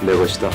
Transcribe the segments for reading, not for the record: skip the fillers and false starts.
내 것이다.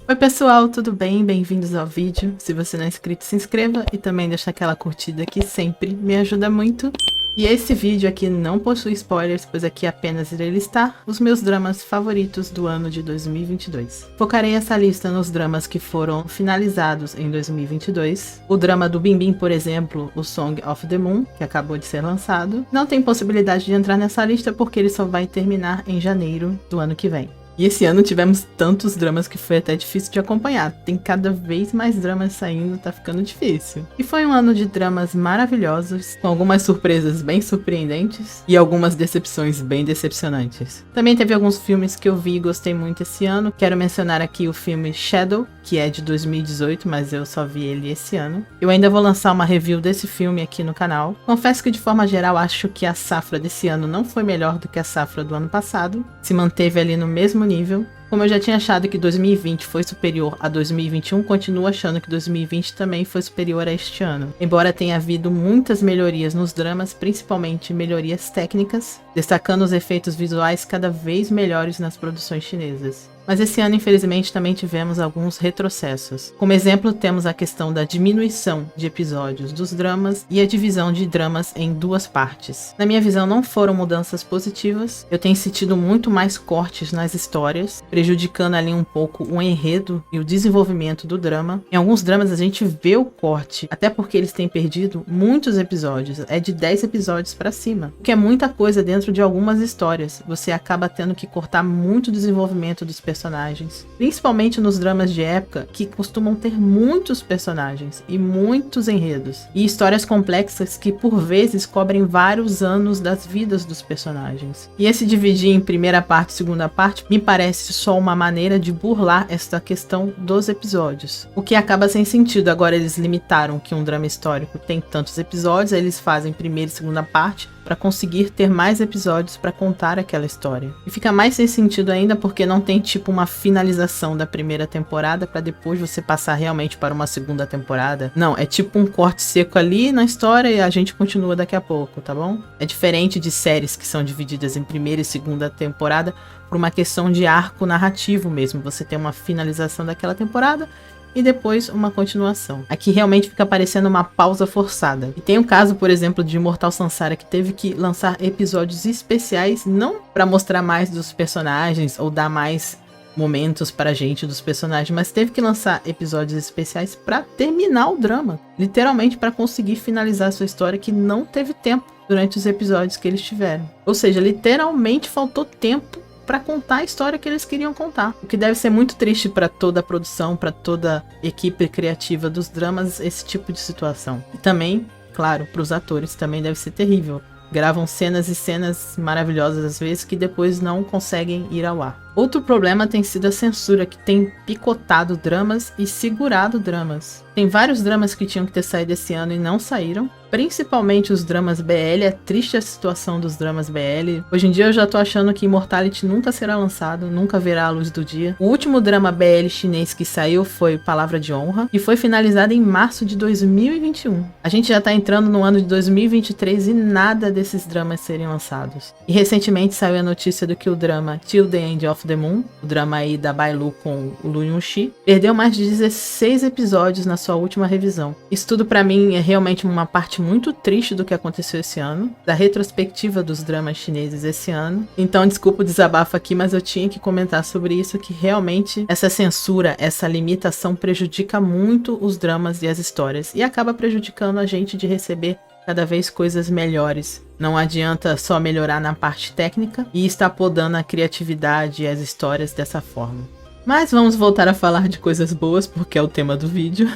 Oi pessoal, tudo bem? Bem-vindos ao vídeo. Se você não é inscrito, se inscreva e também deixa aquela curtida que sempre me ajuda muito. E esse vídeo aqui não possui spoilers, pois aqui apenas irei listar os meus dramas favoritos do ano de 2022. Focarei essa lista nos dramas que foram finalizados em 2022. O drama do Bim Bim, por exemplo, o Song of the Moon, que acabou de ser lançado, não tem possibilidade de entrar nessa lista porque ele só vai terminar em janeiro do ano que vem. E esse ano tivemos tantos dramas que foi até difícil de acompanhar. Tem cada vez mais dramas saindo, tá ficando difícil. E foi um ano de dramas maravilhosos, com algumas surpresas bem surpreendentes e algumas decepções bem decepcionantes. Também teve alguns filmes que eu vi e gostei muito esse ano. Quero mencionar aqui o filme Shadow, que é de 2018, mas eu só vi ele esse ano. Eu ainda vou lançar uma review desse filme aqui no canal. Confesso que de forma geral acho que a safra desse ano não foi melhor do que a safra do ano passado. Se manteve ali no mesmo nível. Como eu já tinha achado que 2020 foi superior a 2021, continuo achando que 2020 também foi superior a este ano. Embora tenha havido muitas melhorias nos dramas, principalmente melhorias técnicas, destacando os efeitos visuais cada vez melhores nas produções chinesas. Mas esse ano, infelizmente, também tivemos alguns retrocessos. Como exemplo, temos a questão da diminuição de episódios dos dramas e a divisão de dramas em duas partes. Na minha visão, não foram mudanças positivas. Eu tenho sentido muito mais cortes nas histórias, prejudicando ali um pouco o enredo e o desenvolvimento do drama. Em alguns dramas a gente vê o corte, até porque eles têm perdido muitos episódios. É de 10 episódios pra cima, o que é muita coisa dentro de algumas histórias. Você acaba tendo que cortar muito o desenvolvimento dos personagens, principalmente nos dramas de época que costumam ter muitos personagens e muitos enredos e histórias complexas que por vezes cobrem vários anos das vidas dos personagens. E esse dividir em primeira parte e segunda parte me parece só uma maneira de burlar esta questão dos episódios, o que acaba sem sentido. Agora eles limitaram que um drama histórico tem tantos episódios, aí eles fazem primeira e segunda parte para conseguir ter mais episódios para contar aquela história. E fica mais sem sentido ainda porque não tem tipo uma finalização da primeira temporada para depois você passar realmente para uma segunda temporada. Não, é tipo um corte seco ali na história e a gente continua daqui a pouco, tá bom? É diferente de séries que são divididas em primeira e segunda temporada por uma questão de arco narrativo mesmo. Você tem uma finalização daquela temporada e depois uma continuação. Aqui realmente fica parecendo uma pausa forçada. E tem o caso, por exemplo, de Immortal Sansara, que teve que lançar episódios especiais, não para mostrar mais dos personagens ou dar mais momentos pra gente dos personagens, mas teve que lançar episódios especiais para terminar o drama. Literalmente para conseguir finalizar a sua história, que não teve tempo durante os episódios que eles tiveram. Ou seja, literalmente faltou tempo para contar a história que eles queriam contar. O que deve ser muito triste para toda a produção, para toda a equipe criativa dos dramas, esse tipo de situação. E também, claro, para os atores também deve ser terrível. Gravam cenas e cenas maravilhosas às vezes que depois não conseguem ir ao ar. Outro problema tem sido a censura, que tem picotado dramas e segurado dramas. Tem vários dramas que tinham que ter saído esse ano e não saíram, principalmente os dramas BL. É triste a situação dos dramas BL. Hoje em dia eu já tô achando que Immortality nunca será lançado, nunca verá a luz do dia. O último drama BL chinês que saiu foi Palavra de Honra e foi finalizado em março de 2021. A gente já tá entrando no ano de 2023 e nada desses dramas serem lançados. E recentemente saiu a notícia do que o drama Till the End of the Moon, o drama aí da Bailu com o Lu Yunxi, perdeu mais de 16 episódios na sua última revisão. Isso tudo pra mim é realmente uma parte muito triste do que aconteceu esse ano, da retrospectiva dos dramas chineses esse ano. Então desculpa o desabafo aqui, mas eu tinha que comentar sobre isso, que realmente essa censura, essa limitação prejudica muito os dramas e as histórias e acaba prejudicando a gente de receber cada vez coisas melhores. Não adianta só melhorar na parte técnica e estar podando a criatividade e as histórias dessa forma. Mas vamos voltar a falar de coisas boas, porque é o tema do vídeo.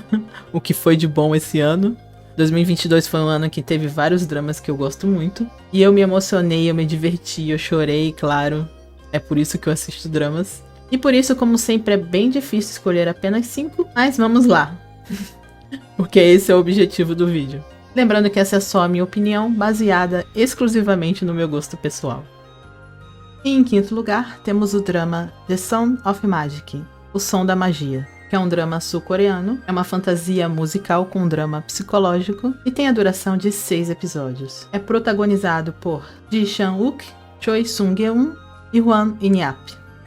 O que foi de bom esse ano. 2022 foi um ano que teve vários dramas que eu gosto muito. E eu me emocionei, eu me diverti, eu chorei, claro. É por isso que eu assisto dramas. E por isso, como sempre, é bem difícil escolher apenas 5. Mas vamos lá. Porque esse é o objetivo do vídeo. Lembrando que essa é só a minha opinião, baseada exclusivamente no meu gosto pessoal. E em quinto lugar, temos o drama The Sound of Magic, O Som da Magia. que é um drama sul-coreano. É uma fantasia musical com drama psicológico e tem a duração de 6 episódios. É protagonizado por Ji Chan-wook, Choi Sung-geun e Hwan In-yap.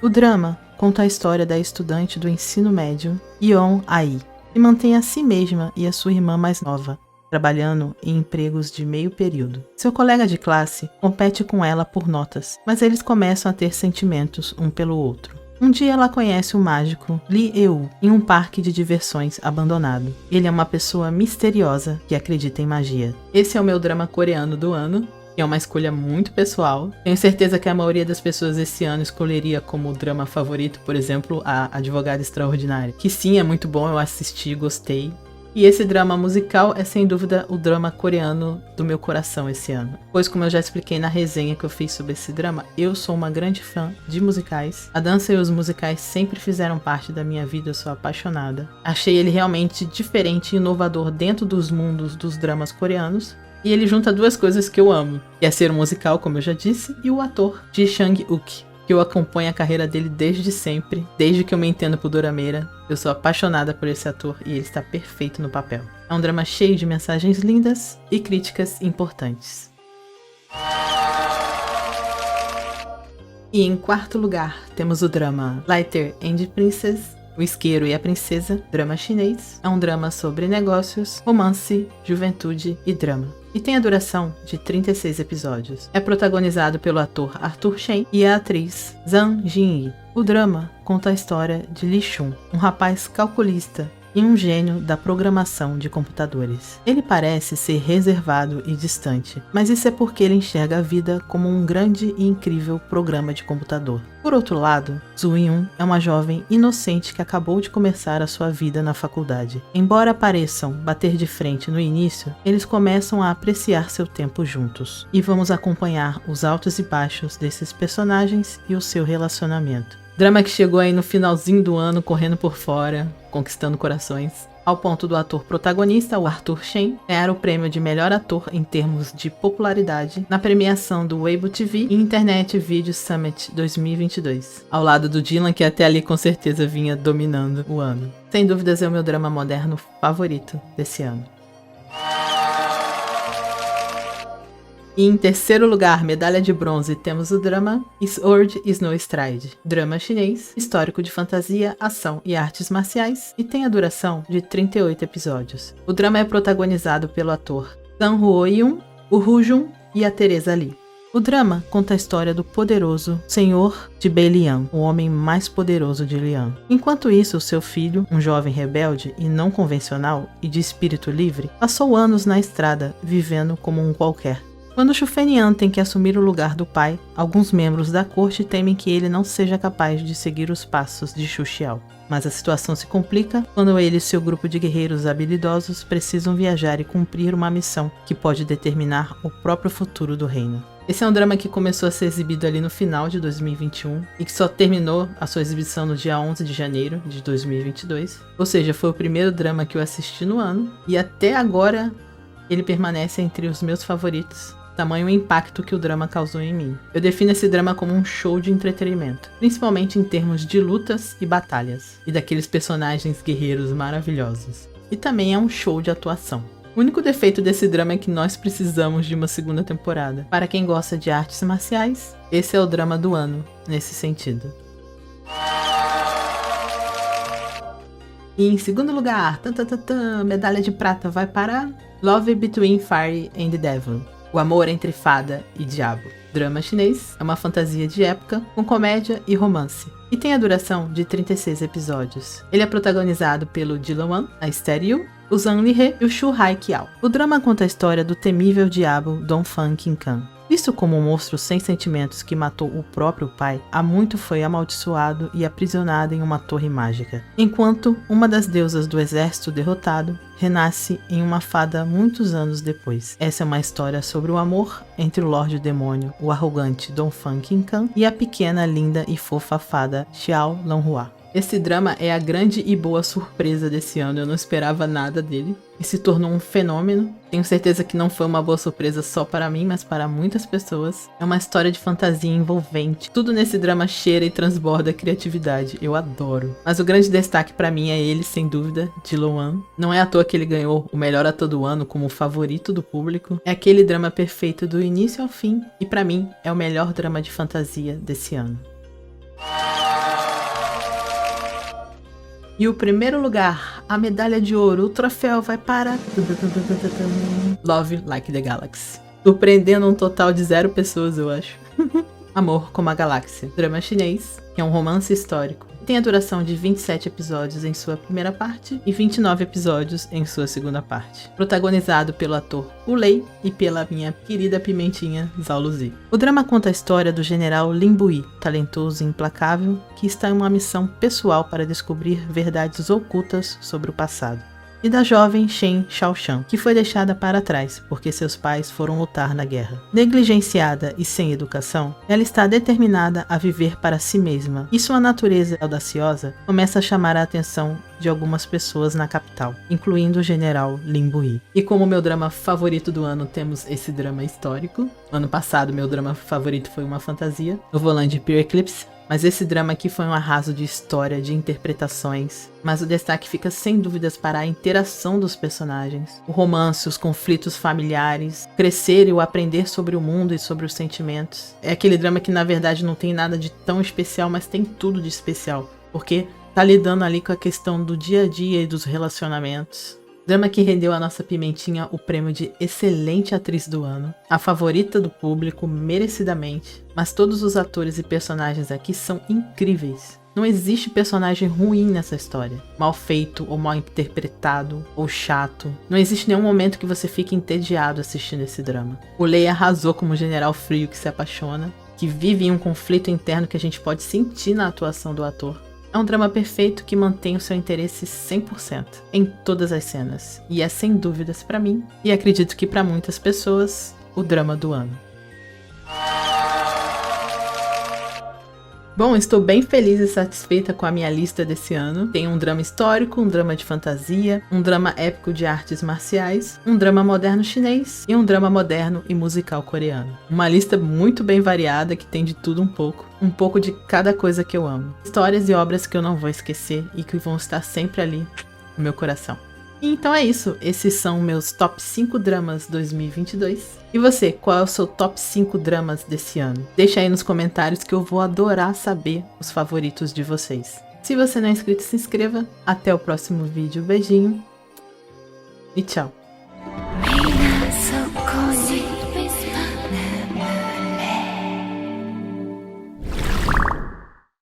O drama conta a história da estudante do ensino médio, Yeon Ai, que mantém a si mesma e a sua irmã mais nova, trabalhando em empregos de meio período. Seu colega de classe compete com ela por notas, mas eles começam a ter sentimentos um pelo outro. Um dia ela conhece o mágico Lee Eu em um parque de diversões abandonado. Ele é uma pessoa misteriosa que acredita em magia. Esse é o meu drama coreano do ano, que é uma escolha muito pessoal. Tenho certeza que a maioria das pessoas esse ano escolheria como drama favorito, por exemplo, A Advogada Extraordinária, que sim, é muito bom, eu assisti, gostei. E esse drama musical é sem dúvida o drama coreano do meu coração esse ano. Pois, como eu já expliquei na resenha que eu fiz sobre esse drama, eu sou uma grande fã de musicais. A dança e os musicais sempre fizeram parte da minha vida, eu sou apaixonada. Achei ele realmente diferente e inovador dentro dos mundos dos dramas coreanos. E ele junta duas coisas que eu amo, que é ser um musical, como eu já disse, e o ator Ji Chang-wook, que eu acompanho a carreira dele desde sempre, desde que eu me entendo por dorameira. Eu sou apaixonada por esse ator e ele está perfeito no papel. É um drama cheio de mensagens lindas e críticas importantes. E em quarto lugar, temos o drama Lighter and Princess, O Isqueiro e a Princesa, drama chinês. É um drama sobre negócios, romance, juventude e drama. E tem a duração de 36 episódios. É protagonizado pelo ator Arthur Shen e a atriz Zhang Jinyi. O drama conta a história de Li Shun, um rapaz calculista e um gênio da programação de computadores. Ele parece ser reservado e distante, mas isso é porque ele enxerga a vida como um grande e incrível programa de computador. Por outro lado, Zhu Yun é uma jovem inocente que acabou de começar a sua vida na faculdade. Embora pareçam bater de frente no início, eles começam a apreciar seu tempo juntos. E vamos acompanhar os altos e baixos desses personagens e o seu relacionamento. Drama que chegou aí no finalzinho do ano, correndo por fora, conquistando corações, ao ponto do ator protagonista, o Arthur Shen, ganhar o prêmio de melhor ator em termos de popularidade na premiação do Weibo TV e Internet Video Summit 2022, ao lado do Dylan, que até ali com certeza vinha dominando o ano. Sem dúvidas é o meu drama moderno favorito desse ano. E em terceiro lugar, medalha de bronze, temos o drama Sword is no Stride, drama chinês, histórico de fantasia, ação e artes marciais, e tem a duração de 38 episódios. O drama é protagonizado pelo ator Sang Ho-yoon, o Hu-jun e a Teresa Lee. O drama conta a história do poderoso Senhor de Beilian, o homem mais poderoso de Lian. Enquanto isso, seu filho, um jovem rebelde e não convencional e de espírito livre, passou anos na estrada, vivendo como um qualquer. Quando Xu Fenian tem que assumir o lugar do pai, alguns membros da corte temem que ele não seja capaz de seguir os passos de Xu Xiao. Mas a situação se complica quando ele e seu grupo de guerreiros habilidosos precisam viajar e cumprir uma missão que pode determinar o próprio futuro do reino. Esse é um drama que começou a ser exibido ali no final de 2021 e que só terminou a sua exibição no dia 11 de janeiro de 2022. Ou seja, foi o primeiro drama que eu assisti no ano e até agora ele permanece entre os meus favoritos. Tamanho o impacto que o drama causou em mim. Eu defino esse drama como um show de entretenimento, principalmente em termos de lutas e batalhas, e daqueles personagens guerreiros maravilhosos. E também é um show de atuação. O único defeito desse drama é que nós precisamos de uma segunda temporada. Para quem gosta de artes marciais, esse é o drama do ano, nesse sentido. E em segundo lugar, medalha de prata vai para Love Between Fairy and Devil. O Amor entre Fada e Diabo. Drama chinês, é uma fantasia de época, com comédia e romance. E tem a duração de 36 episódios. Ele é protagonizado pelo Dylan Wang, a Esther Yu, o Zhang Lihe e o Xu Haiqiao. O drama conta a história do temível diabo Dong Fan Qin Kan. Visto como um monstro sem sentimentos que matou o próprio pai, há muito foi amaldiçoado e aprisionado em uma torre mágica. Enquanto uma das deusas do exército derrotado renasce em uma fada muitos anos depois. Essa é uma história sobre o amor entre o Lorde Demônio, o arrogante Dong Fan Qin Kan, e a pequena, linda e fofa fada Xiao Lanhua. Esse drama é a grande e boa surpresa desse ano, eu não esperava nada dele. E se tornou um fenômeno. Tenho certeza que não foi uma boa surpresa só para mim, mas para muitas pessoas. É uma história de fantasia envolvente. Tudo nesse drama cheira e transborda criatividade. Eu adoro. Mas o grande destaque para mim é ele, sem dúvida, Ji-Lo-won. Não é à toa que ele ganhou o melhor ator do ano como favorito do público. É aquele drama perfeito do início ao fim. E para mim, é o melhor drama de fantasia desse ano. E o primeiro lugar, a medalha de ouro, o troféu vai para Love Like the Galaxy. Surpreendendo um total de 0 pessoas, eu acho. Amor como a Galáxia. Drama chinês, que é um romance histórico. Tem a duração de 27 episódios em sua primeira parte e 29 episódios em sua segunda parte. Protagonizado pelo ator Wu Lei e pela minha querida pimentinha Zhao Luzi. O drama conta a história do general Lin Bui, talentoso e implacável, que está em uma missão pessoal para descobrir verdades ocultas sobre o passado. E da jovem Shen Xiaoshan, que foi deixada para trás porque seus pais foram lutar na guerra. Negligenciada e sem educação, ela está determinada a viver para si mesma, e sua natureza audaciosa começa a chamar a atenção de algumas pessoas na capital, incluindo o general Lin Bui. E como meu drama favorito do ano, temos esse drama histórico. Ano passado, meu drama favorito foi uma fantasia, o Volante Pure Eclipse. Mas esse drama aqui foi um arraso de história, de interpretações. Mas o destaque fica sem dúvidas para a interação dos personagens. O romance, os conflitos familiares, crescer e o aprender sobre o mundo e sobre os sentimentos. É aquele drama que na verdade não tem nada de tão especial, mas tem tudo de especial. Porque tá lidando ali com a questão do dia a dia e dos relacionamentos. Drama que rendeu a nossa pimentinha o prêmio de excelente atriz do ano, a favorita do público merecidamente, mas todos os atores e personagens aqui são incríveis. Não existe personagem ruim nessa história, mal feito ou mal interpretado ou chato. Não existe nenhum momento que você fique entediado assistindo esse drama. O Lei arrasou como general frio que se apaixona, que vive em um conflito interno que a gente pode sentir na atuação do ator. É um drama perfeito que mantém o seu interesse 100% em todas as cenas. E é sem dúvidas pra mim, e acredito que pra muitas pessoas, o drama do ano. Bom, estou bem feliz e satisfeita com a minha lista desse ano. Tem um drama histórico, um drama de fantasia, um drama épico de artes marciais, um drama moderno chinês e um drama moderno e musical coreano. Uma lista muito bem variada que tem de tudo um pouco de cada coisa que eu amo. Histórias e obras que eu não vou esquecer e que vão estar sempre ali no meu coração. Então é isso, esses são meus top 5 dramas 2022. E você, qual é o seu top 5 dramas desse ano? Deixa aí nos comentários que eu vou adorar saber os favoritos de vocês. Se você não é inscrito, se inscreva. Até o próximo vídeo, beijinho e tchau!